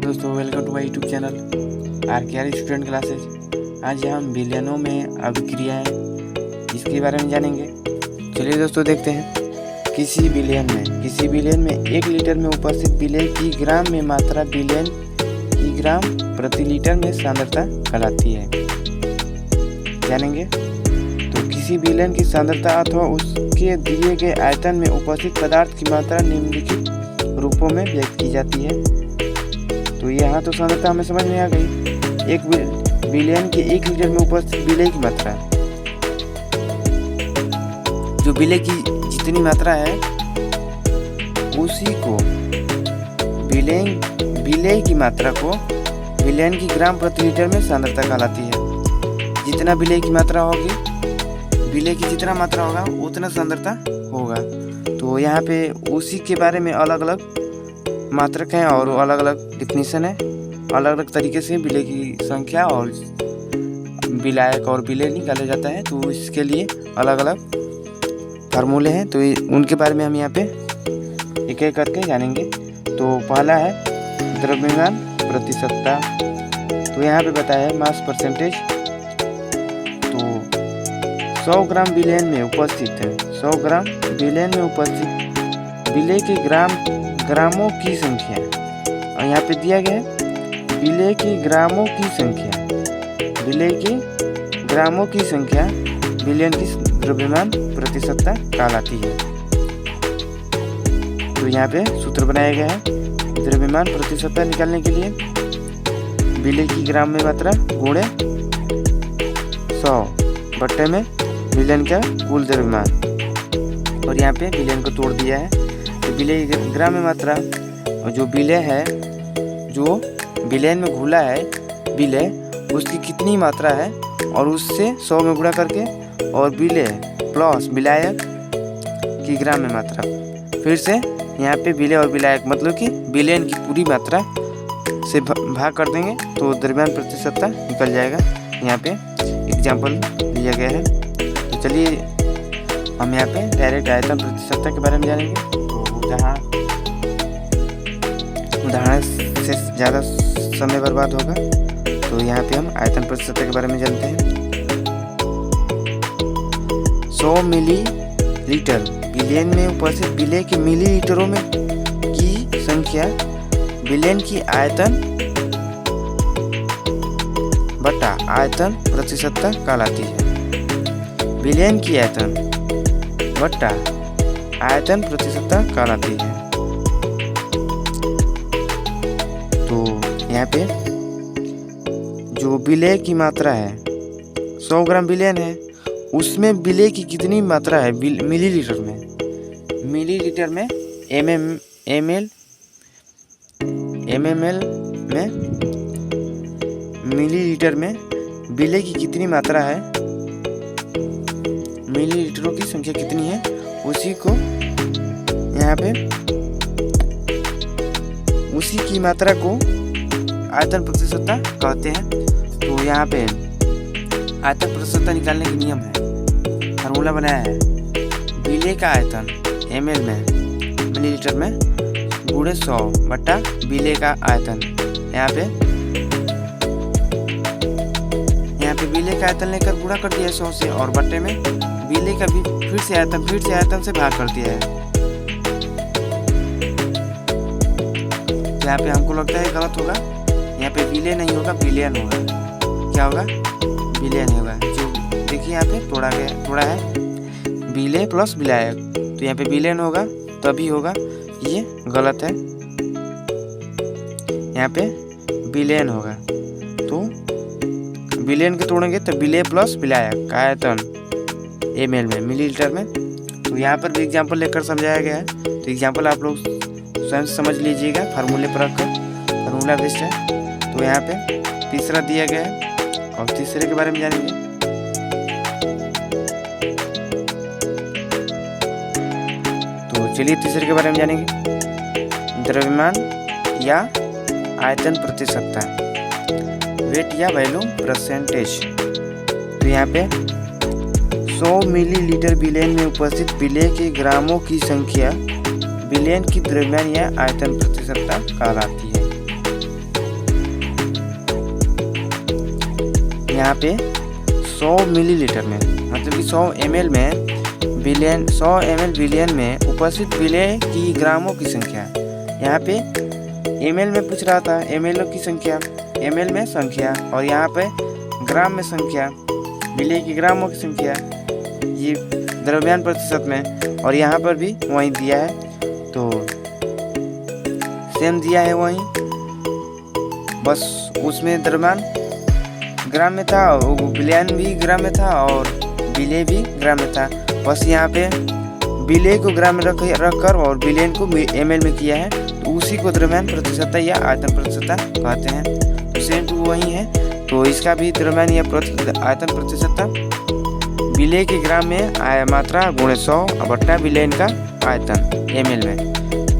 दोस्तों, welcome to my YouTube channel R student classes. आज हम बिलियनों में अभिक्रियाएं इसके बारे में जानेंगे। चलिए दोस्तों, देखते हैं। किसी बिलियन में 1 लीटर में उपस्थित विलेय की ग्राम में मात्रा बिलियन की ग्राम प्रति लीटर में सांद्रता कहलाती है। जानेंगे तो किसी बिलियन की सांद्रता अथवा उसके दिए गए आयतन में उपस्थित पदार्थ की मात्रा निम्नलिखित रूपों में व्यक्त की जाती है। तो यहाँ तो सांद्रता हमें समझ में आ गई। 1 बिलियन के 1 लीटर में उपस्थित विलेय की मात्रा, जो विलेय की जितनी मात्रा है उसी को विलेय की मात्रा को बिलियन की ग्राम प्रति लीटर में सांद्रता कहलाती है। जितना विलेय की मात्रा होगी, विलेय की जितना मात्रा होगा उतना सांद्रता होगा। तो यहाँ पे उसी के बारे में अलग अलग मात्रक हैं और अलग अलग डिफिनीशन है। अलग अलग तरीके से विलेय की संख्या और विलायक और विलेय निकाला जाता है। तो इसके लिए अलग अलग फार्मूले हैं, तो उनके बारे में हम यहाँ पे एक एक करके जानेंगे। तो पहला है द्रव्यमान प्रतिशतता। तो यहाँ पे बताया है मास परसेंटेज। तो 100 ग्राम बिलियन में उपस्थित है, 100 ग्राम बिलियन में उपस्थित विलेय के ग्रामों की संख्या, और यहाँ पे दिया गया है विलेय के ग्रामों की संख्या, विलेय के ग्रामों की संख्या बिलियन की द्रव्यमान प्रतिशतता कहलाती है। तो यहाँ पे सूत्र बनाया गया है द्रव्यमान प्रतिशतता निकालने के लिए विलेय की ग्राम में मात्रा गुणे 100 बट्टे में बिलियन का कुल द्रव्यमान, और यहाँ पे बिलियन को तोड़ दिया है। तो विलेय ग्राम में मात्रा, और जो विलेय है, जो बिलियन में घुला है विलेय, उसकी कितनी मात्रा है और उससे 100 में गुणा करके, और विलेय प्लस विलायक की ग्राम में मात्रा। फिर से यहाँ पे विलेय और विलायक मतलब कि बिलियन की पूरी मात्रा से भाग कर देंगे तो द्रव्यमान प्रतिशतता निकल जाएगा। यहाँ पे एग्जाम्पल लिया गया है। तो चलिए हम यहाँ पे डायरेक्ट आयतन प्रतिशतता के बारे में जानेंगे। तो जहाँ उदाहरण से ज़्यादा समय बर्बाद होगा, तो यहाँ पे हम आयतन प्रतिशतता के बारे में जानते हैं। 100 मिलीलीटर बिलियन में उपस्थित विलेय के मिलीलीटरों में की संख्या बिलियन की आयतन बटा आयतन प्रतिशतता कहलाती है। बिलियन की आयतन बटा आयतन प्रतिशतता कहलाती है। तो यहाँ पे जो विलेय की मात्रा है, 100 ग्राम बिलियन है, उसमें विलेय की कितनी मात्रा है मिलीलीटर में, मिलीलीटर में एमएल में, मिलीलीटर में विलेय की कितनी मात्रा है, मिलीलीटरों की संख्या कितनी है, उसी को यहाँ पे उसी की मात्रा को आयतन प्रतिशतता कहते हैं। तो यहाँ पे आयतन प्रतिशतता निकालने के नियम है, फार्मूला बनाया है विलेय का आयतन ml में मिलीलीटर में गुणे 100 बटा विलेय का आयतन। यहाँ पे विलेय का आयतन लेकर गुणा कर दिया 100 से, और बट्टे में विलेय का भी फिर से आयतन से भाग कर दिया है। यहाँ पे हमको लगता है गलत होगा, यहाँ पे विलेय नहीं होगा, बिलियन होगा। क्या होगा? बिलियन होगा। जो देखिए यहाँ पे तोड़ा है विलेय प्लस विलायक, तो यहाँ पे बिलियन होगा तभी होगा, ये गलत है। यहाँ पे बिलियन होगा, तो बिलियन के तोड़ेंगे तो विलेय प्लस विलायक का आयतन एमएल में मिलीलीटर में। तो यहाँ पर भी एग्जाम्पल लेकर समझाया गया है। तो एग्जाम्पल आप लोग स्वयं समझ लीजिएगा, फार्मूले पर रखकर, फार्मूला बेस्ड है। तो यहाँ पे तीसरा दिया गया है, और तीसरे के बारे में जानेंगे। तो चलिए तीसरे के बारे में जानेंगे। द्रव्यमान या आयतन प्रतिशतता, वेट या वैल्यू परसेंटेज। तो यहाँ पे 100 मिलीलीटर बिलियन में उपस्थित विलेय के ग्रामों की संख्या बिलियन की द्रव्यमान या आयतन प्रतिशतता कहलाती है। यहाँ पे 100 मिलीलीटर में, मतलब कि 100 ml में बिलियन, 100 ml बिलियन में उपस्थित विलेय की ग्रामों की संख्या। यहाँ पे ml में पूछ रहा था, ml की संख्या, ml में संख्या, और यहाँ पे ग्राम में संख्या, विलेय की ग्रामों की संख्या, ये द्रव्यमान प्रतिशत में, और यहाँ पर भी वही दिया है, तो सेम दिया है वही, बस उसमें द्रव्यमान ग्राम में था, विलयन भी ग्राम में था और विलेय भी ग्राम में था। बस यहाँ पे विलेय को ग्राम में रखकर और विलयन को ml में किया है, तो उसी को द्रव्यमान प्रतिशतता या आयतन प्रतिशतता कहते हैं। तो सेम टू वही है, तो इसका भी द्रव्यमान या आयतन प्रतिशतता विलेय के ग्राम में मात्रा गुणे 100 बट्टा विलयन का आयतन ml में।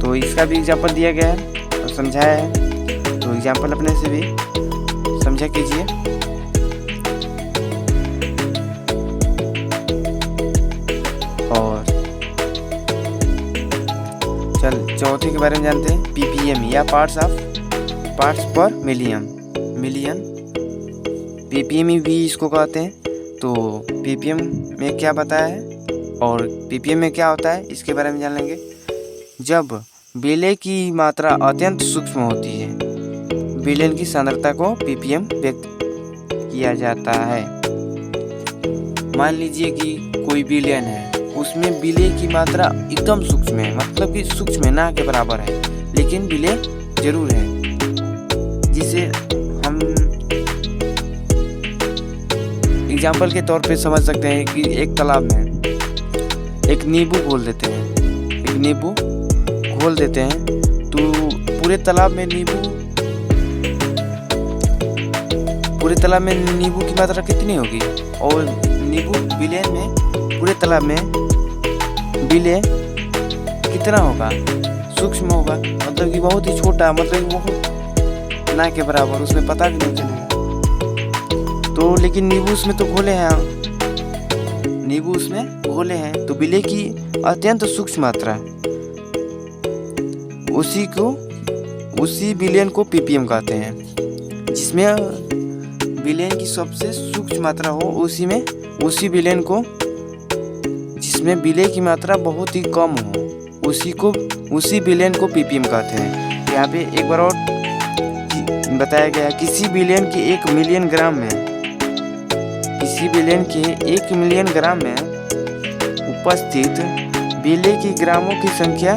तो इसका भी एग्जाम्पल दिया गया है और समझाया है, तो एग्जाम्पल अपने से भी समझा कीजिए। और चौथे के बारे में जानते हैं, ppm या पार्ट्स पर मिलियन, ppm भी इसको कहते हैं। तो ppm में क्या बताया है और ppm में क्या होता है इसके बारे में जान लेंगे। जब विलेय की मात्रा अत्यंत सूक्ष्म होती है, विलयन की सांद्रता को ppm व्यक्त किया जाता है। मान लीजिए कि कोई विलयन है, उसमें विलेय की मात्रा एकदम सूक्ष्म है, मतलब कि सूक्ष्म है, ना के बराबर है, लेकिन विलेय जरूर है। जिसे हम एग्जाम्पल के तौर पे समझ सकते हैं कि एक तालाब में एक नींबू घोल देते हैं, तो पूरे तालाब में नींबू की मात्रा कितनी होगी, और नींबू विलयन में पूरे तालाब में विलेय कितना होगा, सूक्ष्म होगा, मतलब कि बहुत ही छोटा, मतलब कि बहुत ना के बराबर, उसमें पता भी नहीं चलेगा। तो लेकिन नींबू उसमें तो घोले हैं, तो विलेय की अत्यंत सूक्ष्म मात्रा, उसी विलयन को ppm कहते हैं। जिसमें विलयन की सबसे सूक्ष्म मात्रा हो, उसी विलयन को, जिसमें विलेय की मात्रा बहुत ही कम हो, उसी विलयन को ppm कहते हैं। यहाँ पे एक बार और बताया गया, किसी विलयन के 1 मिलियन ग्राम में उपस्थित विलेय की ग्रामों की संख्या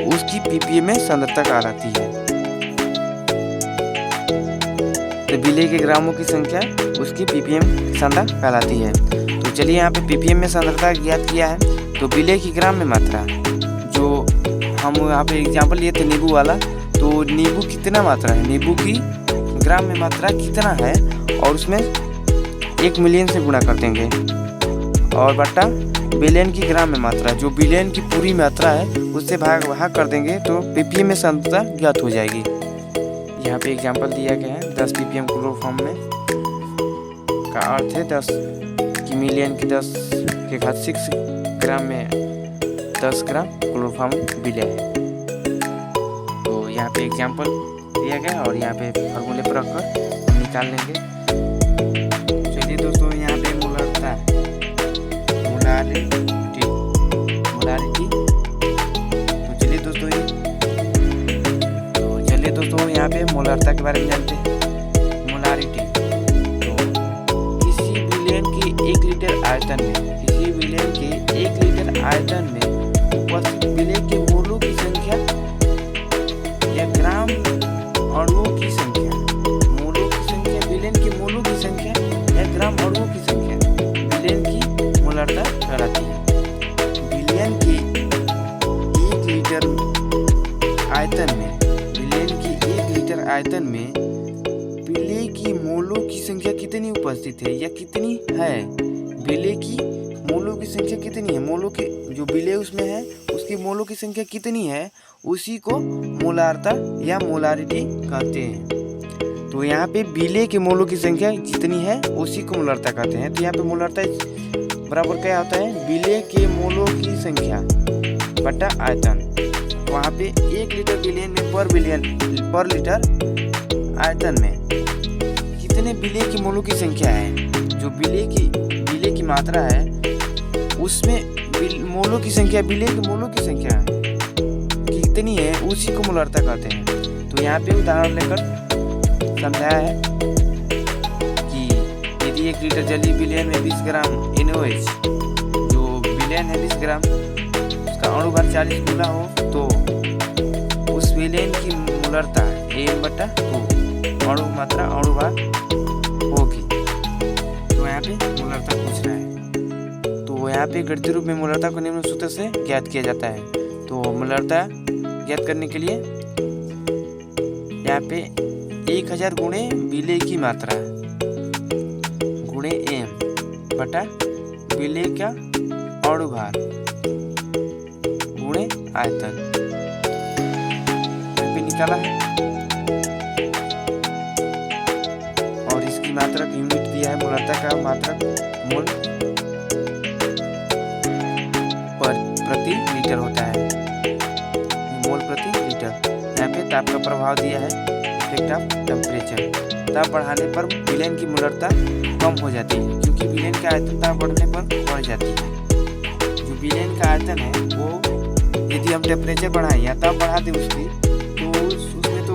उसकी ppm में सांद्रता कहलाती है। तो विलेय के ग्रामों की संख्या उसकी ppm सांद्रता कहलाती है। तो चलिए यहाँ पे ppm में सांद्रता ज्ञात किया है, तो विलेय की ग्राम में मात्रा, जो हम यहाँ पे एग्जाम्पल लिए थे नींबू वाला, तो नींबू कितना मात्रा है, नींबू की ग्राम में मात्रा कितना है, और उसमें 1 मिलियन से गुणा कर देंगे, और बट्टा विलयन की ग्राम में मात्रा, जो विलयन की पूरी मात्रा है उससे भाग कर देंगे, तो ppm में सांद्रता ज्ञात हो जाएगी। यहाँ पे एग्जाम्पल दिया गया है 10 ppm क्लोरोफॉर्म में, का अर्थ है 10 की मिलियन की 10 के घात 6 ग्राम में 10 ग्राम क्लोरोफॉर्म विलेय है। तो यहाँ पे एग्जाम्पल दिया गया और यहाँ पे फॉर्मूले पर रखकर निकाल लेंगे। चलिए दोस्तों, यहाँ पे मोलारिटी, तो चलिए दोस्तों यहाँ पे मोलारता के बारे में जानते हैं। मोलारिटी, तो किसी विलयन के 1 लीटर आयतन में उपस्थित विलेय के मोलों की संख्या या ग्राम अणुओं की संख्या, विलयन के मोलों की संख्या या ग्राम अणुओं की संख्या विलयन की मोलारता कहलाती है। विलयन के 1 लीटर आयतन में विलेय की मोलों की संख्या कितनी उपस्थित है या कितनी है, विलेय की मोलों की संख्या कितनी है, मोलों की जो विलेय उसमें है उसकी मोलों की संख्या कितनी है, उसी को मोलारता या मोलारिटी कहते हैं। तो यहाँ पे विलेय के मोलों की संख्या जितनी है उसी को मोलारता कहते हैं। तो यहाँ पे मोलारता बराबर क्या होता है, विलेय के मोलों की संख्या बटा आयतन। वहाँ पे 1 लीटर विलयन में पर लीटर आयतन में कितने जितने विलेय के मूलों की संख्या है, जो विलेय की मात्रा है उसमें मोलों की संख्या, विलेय के मोलों की संख्या कितनी है उसी को मोलरता कहते हैं। तो यहाँ पे उदाहरण लेकर समझाया है कि यदि 1 लीटर जलीय विलयन में 20 ग्राम NaOH, जो विलयन है 20 ग्राम, उसका अणुभार 40 गुना हो तो उस विलयन की मोलरता m/2 अणु मात्रा अणुभार होगी। तो यहाँ पे मोलरता पूछ रहा है। तो यहाँ पे गणितीय रूप में मोलरता को निम्न सूत्र से ज्ञात किया जाता है। तो मोलरता ज्ञात करने के लिए यहाँ पे 1000 गुणे विलेय की मात्रा गुणे m बटा विलेय का अणुभार गुणे आयतन पे निकाला है। और इसकी मात्रा की यूनिट दिया है, मोलरता का मात्रक मोल प्रति लीटर होता है, मोल प्रति लीटर। यहाँ पे ताप का प्रभाव दिया है, इफेक्ट ऑफ टेम्परेचर। ताप बढ़ाने पर विलयन की मोलरता कम हो जाती है, क्योंकि विलयन का आयतन ताप बढ़ने पर बढ़ जाती है। जो विलयन का आयतन है वो यदि हम टेम्परेचर बढ़ाएं या ताप बढ़ा दें उसकी, तो उसमें तो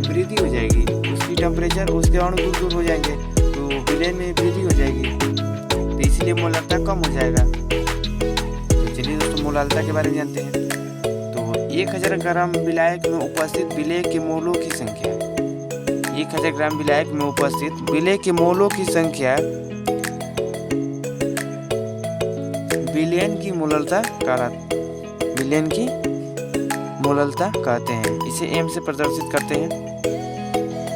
वृद्धि हो जाएगी, उसकी टेम्परेचर, उसके अणु दूर हो जाएंगे, तो विलयन में वृद्धि हो जाएगी, तो इसलिए मोलरता कम हो जाएगा। तो चलिए दोस्तों मोलरता के बारे में जानते हैं। तो 1000 ग्राम विलायक में उपस्थित विलेय के मोलों की संख्या, 1000 ग्राम विलायक में उपस्थित विलेय के मोलों की संख्या विलयन की मोलरता कहते हैं। इसे m से प्रदर्शित करते हैं।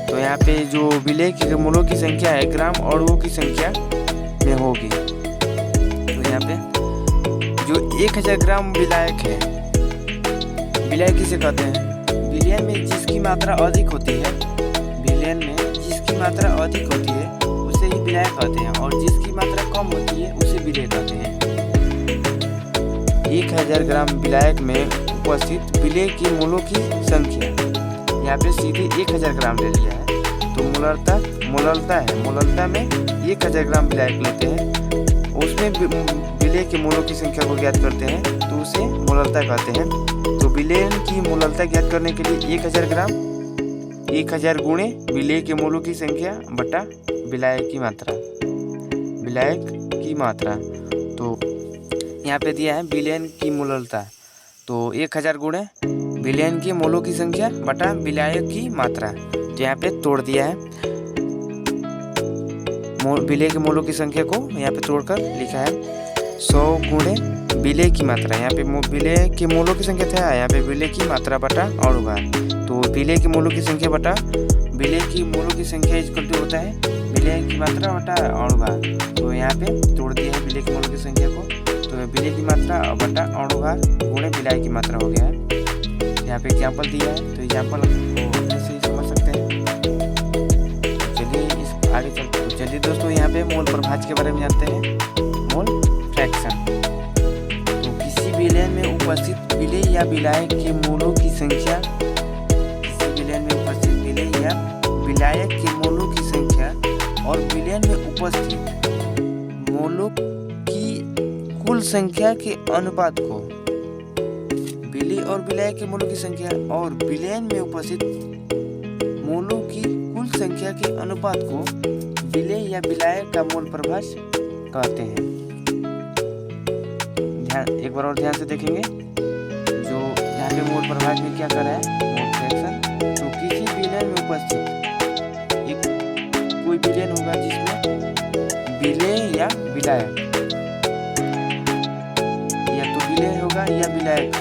तो यहाँ पे जो विलेय के मोलों की संख्या है ग्राम अणुओं की संख्या में होगी। तो यहाँ पे जो 1000 ग्राम विलायक है, विलयन किसे कहते हैं? विलयन में जिसकी मात्रा अधिक होती है, विलयन में जिसकी मात्रा अधिक होती है उसे ही विलायक कहते हैं, और जिसकी मात्रा कम होती है उसे विलेय कहते हैं। 1000 ग्राम विलायक में उपस्थित विलेय के मोलों की संख्या, यहाँ पे सीधे 1000 ग्राम ले लिया है, तो मोलरता में 1000 ग्राम विलायक लेते हैं, उसमें विलेय के मोलों की संख्या को ज्ञात करते हैं, तो उसे मोलरता कहते हैं। तो विलयन की मोलरता ज्ञात करने के लिए 1000 ग्राम 1000 गुणे विलेय के मोलों की संख्या बटा विलायक की मात्रा। तो यहाँ पे दिया है विलयन की मोलरता, तो 1000 गुणे विलयन के मोलों की संख्या बटा विलायक की मात्रा। तो यहाँ पे तोड़ दिया है, विलेय के मोलों की संख्या को यहाँ पे तोड़कर लिखा है 100 गुणे विलेय की मात्रा। यहाँ पे विलेय के मोलों की संख्या था, यहाँ पे विलेय की मात्रा बटा अणुभार। तो विलेय के मोलों की संख्या बटा विलेय की मोलों की संख्या इक्वल टू होता है विलेय की मात्रा बटा अणुभार। तो यहाँ पे तोड़ दिया है विलेय के मोलों की संख्या को, तो विलेय की मात्रा बटा अणुभार गुणे विलायक की मात्रा हो गया है। यहाँ पे एग्जाम्पल दिया है, तो एग्जाम्पल को अपने से ही समझ सकते हैं। चलिए इस आगे चलते हैं। चलिए दोस्तों यहाँ पे मोल प्रभाज के बारे में जानते हैं, मोल फ्रैक्शन। तो किसी विलयन में उपस्थित विलेय या विलायक के मोलों की संख्या, किसी विलयन में उपस्थित विलेय या विलायक के मोलों की संख्या और विलयन में उपस्थित मोलों की कुल संख्या के अनुपात को, विलेय और विलायक के मोलों की संख्या और विलयन में उपस्थित मोलों की कुल संख्या के अनुपात को विलेय या विलायक का मोल प्रभाज कहते हैं। एक बार और ध्यान से देखेंगे, जो यहाँ पे मोल प्रभाज में क्या कर रहा है, मोल फ्रैक्शन। तो किसी विलयन में उपस्थित एक कोई विलयन होगा जिसमें विलेय या विलायक, या तो विलेय होगा या विलायक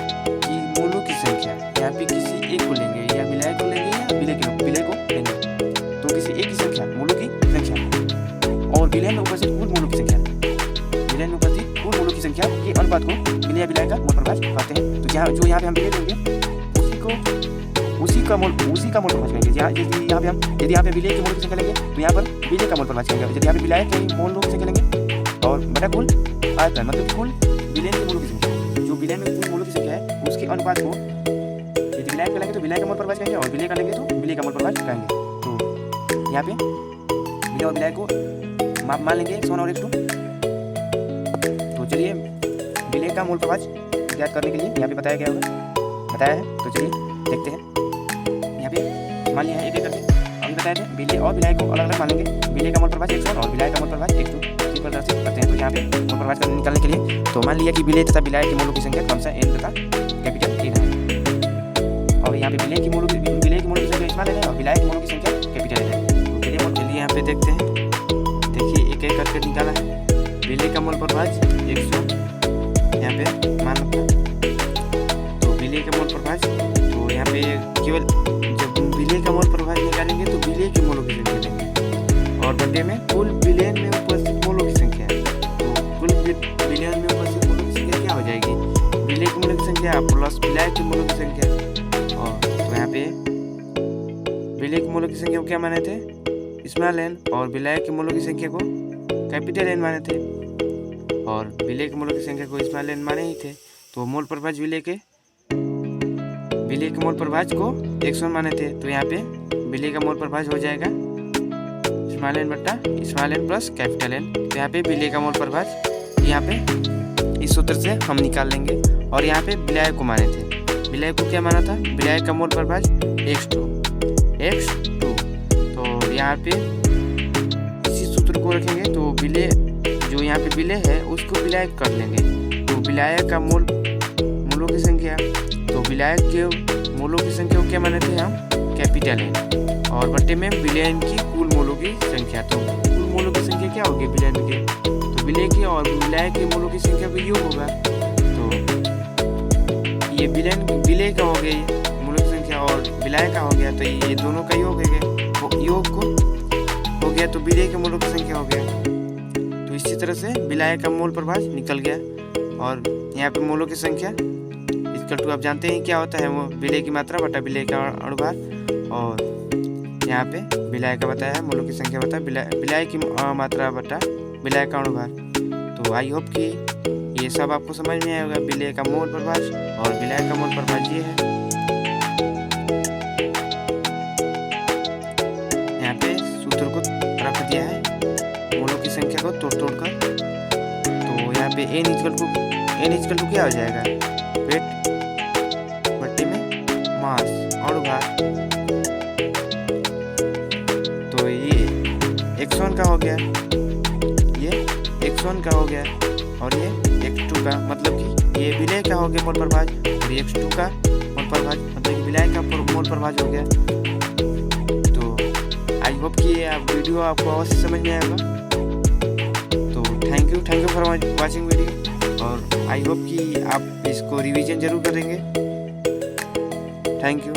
की मोलों की संख्या, यहाँ पे किसी एक को लेंगे, या विलायक को लेंगे या विलेय को लेंगे। तो किसी एक की संख्या, मोलों की संख्या और विलयन में उपस्थित कुल मोलों की संख्या, विलयन में उपस्थित कुल मोलों की संख्या के अनुपात को विलेय या विलायक का मोल प्रभाज कहते हैं। तो जो यहाँ पे हम विलेय लेंगे उसी का मोल प्रभाज कहेंगे। यदि यहाँ पे विलेय के मोल की संख्या लेंगे तो यहाँ पर विलेय का मोल प्रभाज कहेंगे। यदि यहाँ पे विलायक के मोलों की संख्या लेंगे और बटा कुल आयतन, मतलब कुल विलयन के मोलों की संख्या, जो विलयन में कुल मोलों की संख्या है उसके अनुपात को यदि विलायक का लेंगे तो विलायक का मोल प्रभाज कहेंगे, और विलेय का लेंगे तो विलेय का मोल प्रभाज कहेंगे। तो यहाँ पे विलेय और विलाय को मान लेंगे x1 और x2। तो चलिए विलेय का मूल प्रभाज ज्ञात करने के लिए यहाँ पे बताया है। तो चलिए देखते हैं। यहाँ पे मान लिया है एक एक करके अभी बताया थे। विलेय और विलाय को अलग अलग मान लेंगे। विलेय का मूल प्रभाज x1 और विलाय का मूल प्रभाज x2 प्रदर्शित करते हैं। तो यहाँ पे मूल प्रभाज निकालने के लिए तो मान लिया कि विलेय तथा विलाय के मूलों की संख्या क्रमशः n तथा कैपिटल n है। और यहाँ पे विलेय की मूलों की संख्या स्मॉल n है और विलाय के मूलों की संख्या कैपिटल n है। तो चलिए यहाँ पे देखते हैं। देखिए एक एक करके निकाला है। विलेय का मूल प्रभाज x1 यहाँ पे मान रखा। तो विलेय का मूल प्रभाज तो यहाँ पे केवल जब विलेय का मूल प्रभाज निकालेंगे तो विलेय के मूलों की संख्या लेंगे और बटे में कुल विलेयन में उपस्थित मूलों की संख्या। तो कुल विलेयन में उपस्थित मूलों की संख्या क्या हो जाएगी? विलेय के मूलों की संख्या प्लस विलाय के मूलों की संख्या। और तो यहाँ पे विलेय के मूलों की संख्या को क्या माने थे? स्मॉल n और विलाय के मूलों की संख्या को कैपिटल N माने थे। और विलेय के मूलों की संख्या को स्मॉल n माने ही थे। तो मूल प्रभाज विलेय के मूल प्रभाज को x1 माने थे। तो यहाँ पे विलेय का मूल प्रभाज हो जाएगा स्मॉल n बट्टा small n plus capital N। तो यहाँ पे विलेय का मूल प्रभाज यहाँ पे इस सूत्र से हम निकाल लेंगे। और यहाँ पे विलाय को माने थे। विलाय को क्या माना था? विलाय का मूल प्रभाज x2। तो यहाँ पे इसी सूत्र को रखेंगे। तो विलेय जो यहाँ पे विलेय है उसको विलाय कर लेंगे। तो विलाय का मूलों की संख्या तो विलाय के मूलों की संख्या को क्या माने थे हम? कैपिटल N और बट्टे में विलेयन की कुल मूलों की संख्या। तो कुल मूलों की संख्या क्या होगी विलेयन के? तो विलेय की और विलाय के मूलों की संख्या का योग होगा। तो ये विलेय का हो गया ये मूलों की संख्या और विलाय का हो गया। तो ये दोनों का योग है। योग को हो गया तो विलेय के मूलों की संख्या हो गया। तो इसी तरह से विलाय का मूल प्रभाज निकल गया। और यहाँ पे मूलों की संख्या इक्वल टू आप जानते हैं क्या होता है? वो विलेय की मात्रा बटा विलेय का अनुभार। और यहाँ पे विलाय का बताया है मूलों की संख्या बता विलाय की मात्रा बटा विलाय का अनुभार। तो आई होप कि ये सब आपको समझ में आएगा। विलेय का मूल प्रभाज और विलाय का मूल प्रभाज ये है। यहाँ पे सूत्र को रख दिया है मूलों की संख्या को तोड़ कर। तो यहाँ पे n इक्वल टू क्या हो जाएगा? वेट बट्टे में मास अनुभार। तो ये x1 का हो गया, ये x1 का हो गया और ये x2 का, मतलब कि ये विलेय का हो गया मूल प्रभाज और ये x2 का मूल प्रभाज मतलब कि विलाय का मूल प्रभाज हो गया। तो आई होप कि ये वीडियो आपको अवश्य समझ में आएगा। तो thank you for watching video. और आई होप कि आप इसको रिवीजन जरूर करेंगे। Thank you.